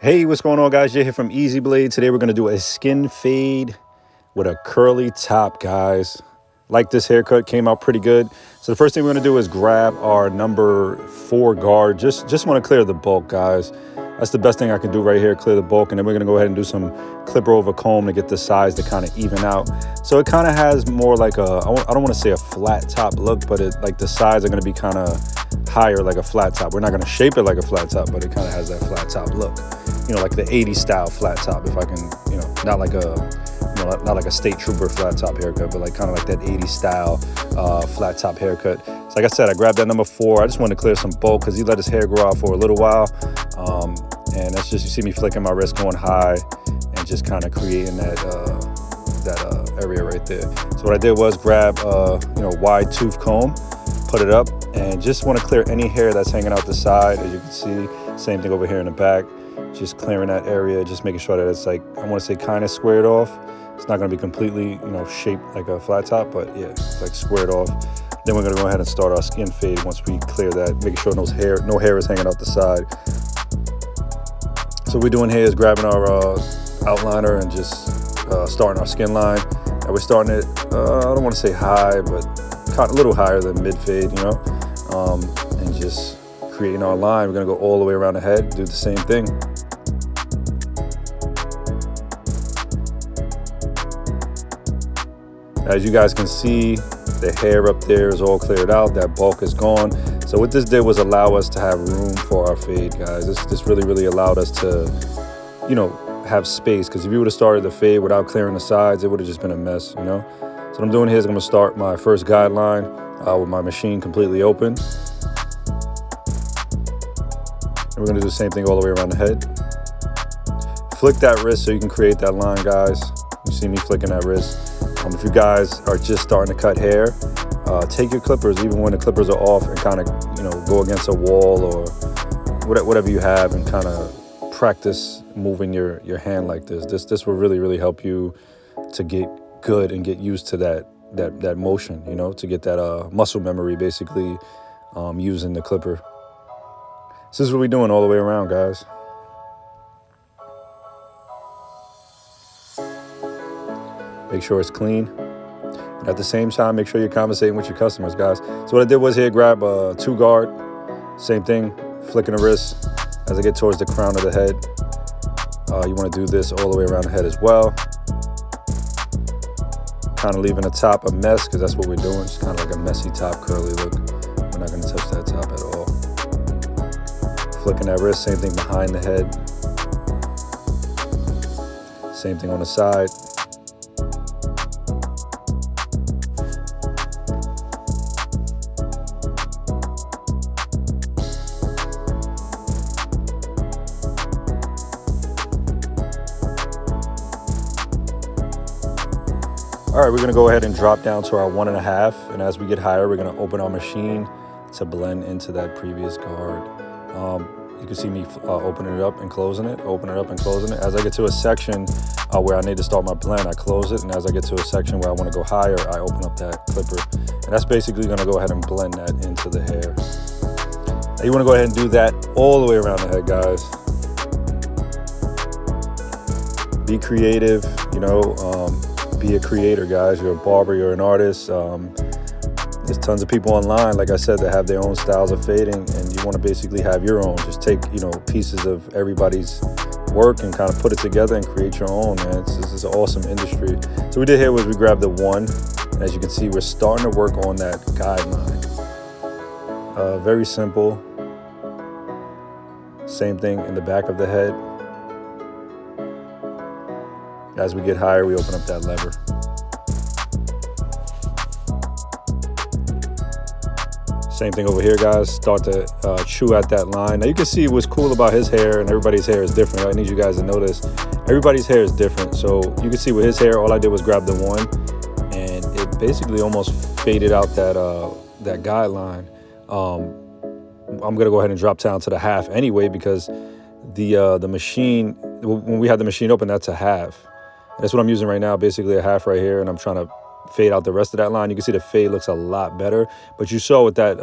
Hey, what's going on, guys? Jay here from Easy Blade. Today we're going to do a skin fade with a curly top, guys. Like this haircut, came out pretty good. So the first thing we're going to do is grab our number 4 guard. Just want to clear the bulk, guys. That's the best thing I can do right here, clear the bulk. And then we're going to go ahead and do some clipper over comb to get the size to kind of even out. So it kind of has more like I don't want to say a flat top look, but like the sides are going to be kind of higher like a flat top. We're not going to shape it like a flat top, but it kind of has that flat top look. You know, like the 80s style flat top, if I can, you know, not like a state trooper flat top haircut, but like kind of like that 80s style flat top haircut. So like I said, I grabbed that number 4. I just wanted to clear some bulk because he let his hair grow out for a little while. And that's just, you see me flicking my wrist going high and just kind of creating that area right there. So what I did was grab, wide tooth comb, put it up, and just want to clear any hair that's hanging out the side. As you can see, same thing over here in the back. Just clearing that area, just making sure that it's like, I want to say kind of squared off. It's not going to be completely, shaped like a flat top, but yeah, it's like squared off. Then we're going to go ahead and start our skin fade once we clear that, making sure no hair is hanging out the side. So what we're doing here is grabbing our outliner and just starting our skin line. And we're starting it, I don't want to say high, but a little higher than mid fade, and just creating our line. We're going to go all the way around the head, do the same thing. As you guys can see, the hair up there is all cleared out. That bulk is gone. So what this did was allow us to have room for our fade, guys. This really allowed us to, have space. Because if you would have started the fade without clearing the sides, it would have just been a mess, So what I'm doing here is I'm going to start my first guideline with my machine completely open. And we're going to do the same thing all the way around the head. Flick that wrist so you can create that line, guys. You see me flicking that wrist. If you guys are just starting to cut hair, take your clippers, even when the clippers are off, and kind of, go against a wall or whatever you have, and kind of practice moving your hand like this. This will really help you to get good and get used to that motion, to get that muscle memory, basically, using the clipper. This is what we're doing all the way around, guys. Make sure it's clean. And at the same time, make sure you're conversating with your customers, guys. So what I did was here, grab a 2 guard. Same thing, flicking the wrist as I get towards the crown of the head. You want to do this all the way around the head as well. Kind of leaving the top a mess, because that's what we're doing. It's kind of like a messy top, curly look. We're not going to touch that top at all. Flicking that wrist, same thing behind the head. Same thing on the side. All right, we're gonna go ahead and drop down to our 1.5. And as we get higher, we're gonna open our machine to blend into that previous guard. You can see me opening it up and closing it, As I get to a section where I need to start my blend, I close it. And as I get to a section where I wanna go higher, I open up that clipper. And that's basically gonna go ahead and blend that into the hair. Now you wanna go ahead and do that all the way around the head, guys. Be creative, be a creator, guys. You're a barber, you're an artist. There's tons of people online, like I said, that have their own styles of fading, and you want to basically have your own. Just take, pieces of everybody's work and kind of put it together and create your own, man. This is an awesome industry. So what we did here was we grabbed the 1, and as you can see, we're starting to work on that guideline. Very simple. Same thing in the back of the head. As we get higher, we open up that lever. Same thing over here, guys. Start to chew at that line. Now you can see what's cool about his hair, and everybody's hair is different. I need you guys to notice. Everybody's hair is different. So you can see with his hair, all I did was grab the 1, and it basically almost faded out that guideline. I'm gonna go ahead and drop down to the 1/2 anyway, because the machine, when we had the machine open, that's a 1/2. That's what I'm using right now, basically a 1/2 right here, and I'm trying to fade out the rest of that line. You can see the fade looks a lot better, but you saw with that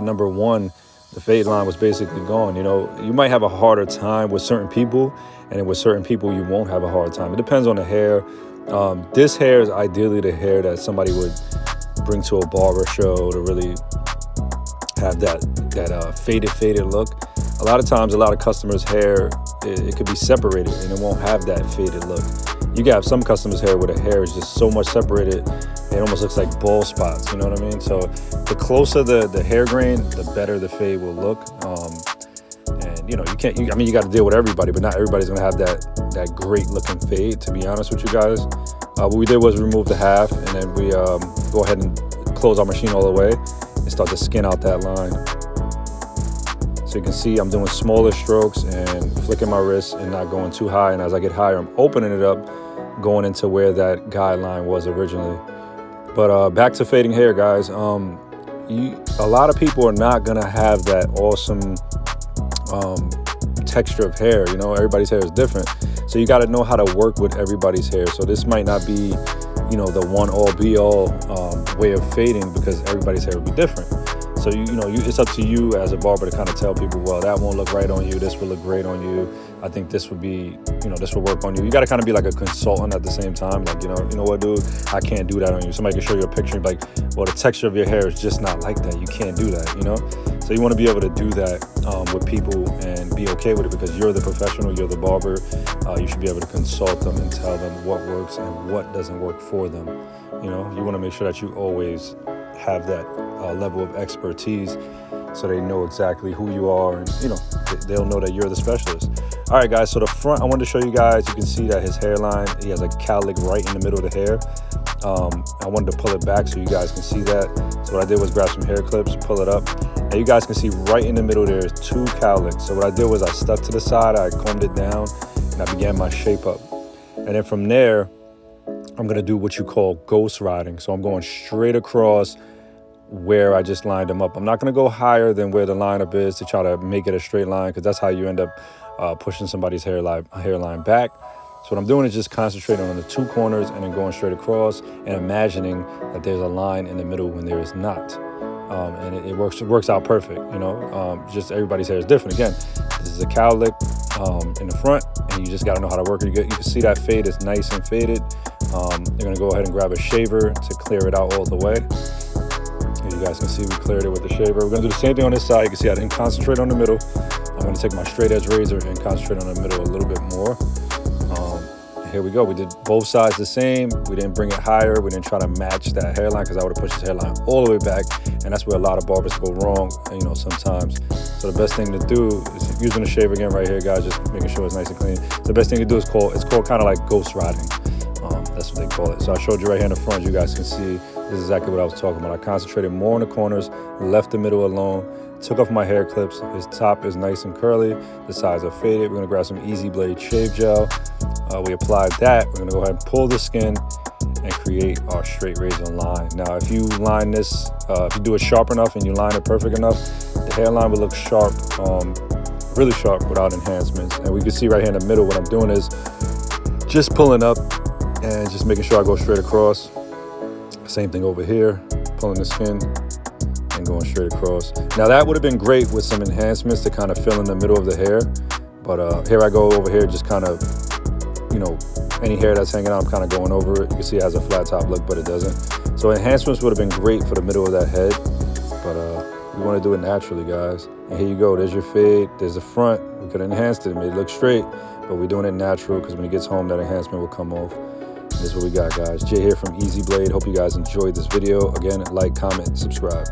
number 1, The fade line was basically gone. You know, you might have a harder time with certain people, and then with certain people you won't have a hard time. It depends on the hair. This hair is ideally the hair that somebody would bring to a barber show to really have that faded look. A lot of times, a lot of customers' hair, it could be separated and it won't have that faded look. You can have some customers' hair where the hair is just so much separated, it almost looks like bald spots, you know what I mean? So the closer the hair grain, the better the fade will look. And you know, I mean, you got to deal with everybody, but not everybody's gonna have that great looking fade, to be honest with you guys. What we did was remove the half, and then we go ahead and close our machine all the way and start to skin out that line. So you can see I'm doing smaller strokes and flicking my wrist and not going too high. And as I get higher, I'm opening it up, going into where that guideline was originally. But back to fading hair, guys. A lot of people are not gonna have that awesome texture of hair. You know, everybody's hair is different. So you got to know how to work with everybody's hair. So this might not be, you know, the one all be all way of fading, because everybody's hair will be different. So you know, it's up to you as a barber to kind of tell people, well, that won't look right on you. This will look great on you. I think this would be, you know, this will work on you. You got to kind of be like a consultant at the same time. Like, you know what, dude, I can't do that on you. Somebody can show you a picture and be like, well, the texture of your hair is just not like that. You can't do that, you know? So you want to be able to do that with people and be okay with it, because you're the professional, you're the barber. You should be able to consult them and tell them what works and what doesn't work for them. You know, you want to make sure that you always have that level of expertise, so they know exactly who you are, and you know, they'll know that you're the specialist. All right, guys, so the front, I wanted to show you guys, you can see that his hairline, he has a cowlick right in the middle of the hair. I wanted to pull it back so you guys can see that. So what I did was grab some hair clips, pull it up, and you guys can see right in the middle there is 2 cowlicks. So what I did was I stuck to the side, I combed it down, and I began my shape up. And then from there, I'm gonna do what you call ghost riding. So I'm going straight across where I just lined them up. I'm not gonna go higher than where the lineup is to try to make it a straight line, because that's how you end up pushing somebody's hairline back. So what I'm doing is just concentrating on the 2 corners and then going straight across and imagining that there's a line in the middle when there is not. And it works out perfect, you know. Just everybody's hair is different. Again, this is a cowlick in the front, and you just got to know how to work it. You can see that fade is nice and faded. You're going to go ahead and grab a shaver to clear it out all the way. And you guys can see we cleared it with the shaver. We're going to do the same thing on this side. You can see I didn't concentrate on the middle. I'm going to take my straight edge razor and concentrate on the middle a little bit more. Here we go. We did both sides the same. We didn't bring it higher. We didn't try to match that hairline, because I would have pushed his hairline all the way back, and that's where a lot of barbers go wrong, you know, sometimes. So the best thing to do is, using the shaver again right here, guys, just making sure it's nice and clean. So the best thing to do is it's called kind of like ghost riding. That's what they call it. So I showed you right here in the front. You guys can see this is exactly what I was talking about. I concentrated more on the corners, left the middle alone, took off my hair clips. His top is nice and curly. The sides are faded. We're gonna grab some Easy Blade shave gel. We applied that. We're gonna go ahead and pull the skin and create our straight razor line. Now, if you line this, if you do it sharp enough and you line it perfect enough, the hairline will look sharp, really sharp without enhancements. And we can see right here in the middle, what I'm doing is just pulling up and just making sure I go straight across. Same thing over here, pulling the skin and going straight across. Now that would have been great with some enhancements to kind of fill in the middle of the hair. But here I go over here, just kind of, you know, any hair that's hanging out, I'm kind of going over it. You can see it has a flat top look, but it doesn't. So enhancements would have been great for the middle of that head, but we want to do it naturally, guys. And here you go, there's your fade, there's the front. We could have enhanced it, made it look straight, but we're doing it natural, because when he gets home, that enhancement will come off. This is what we got, guys. Jay here from Easy Blade. Hope you guys enjoyed this video. Again, like, comment, subscribe.